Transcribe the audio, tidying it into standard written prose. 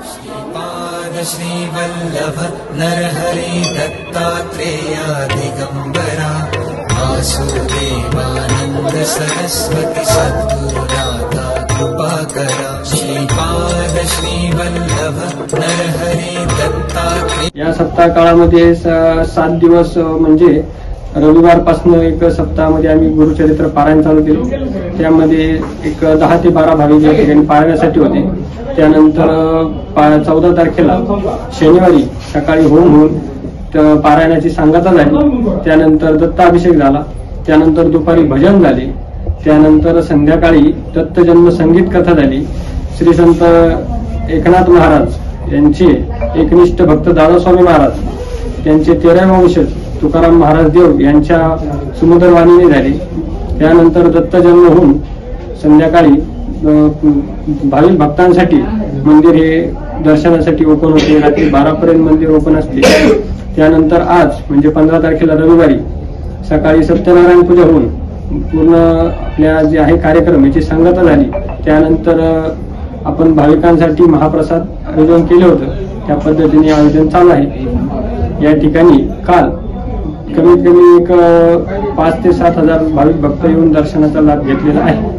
श्रीपाद श्रीवल्लभ नरहरि दत्तात्रेया दिगंबरा वासुदेवानंद सरस्वती सद्गुरुनाथा कृपाकरा। श्रीपाद श्रीवल्लभ नरहरि दत्तात्रेय। या सप्ताह काळामध्ये 7 दिवस म्हणजे रविवारपासून एक सप्ताहामध्ये आम्ही गुरुचरित्र पारायण चालू केले। त्यामध्ये एक 10 ते 12 भाविक या ठिकाणी पारायणासाठी होते। त्यानंतर 14 तारखेला शनिवारी सकाळी होम होऊन पारायणाची सांगता झाली। त्यानंतर दत्ताभिषेक झाला। त्यानंतर दुपारी भजन झाले। त्यानंतर संध्याकाळी दत्तजन्म संगीत कथा झाली। श्री संत एकनाथ महाराज यांचे एकनिष्ठ भक्त दादास्वामी महाराज त्यांचे 13वे वंशज तुकाराम महाराज देव यांच्या सुमधुर वाणीने झाली। त्यानंतर दत्तजन्म होऊन संध्याकाळी भाविक भक्तांसाठी मंदिर हे दर्शनासाठी ओपन होते। रात्री 12 पर्यंत मंदिर ओपन असते। त्यानंतर आज म्हणजे 15 तारखेला रविवारी सकाळी सत्यनारायण पूजा होऊन पूर्ण आपल्या जे आहे कार्यक्रम याची सांगता झाली। त्यानंतर आपण भाविकांसाठी महाप्रसाद आयोजन केले होते। त्या पद्धतीने आयोजन चालू आहे। या ठिकाणी काल कमीत कमी एक 5 ते 7 हजार भाविक भक्त येऊन दर्शनाचा लाभ घेतलेला आहे।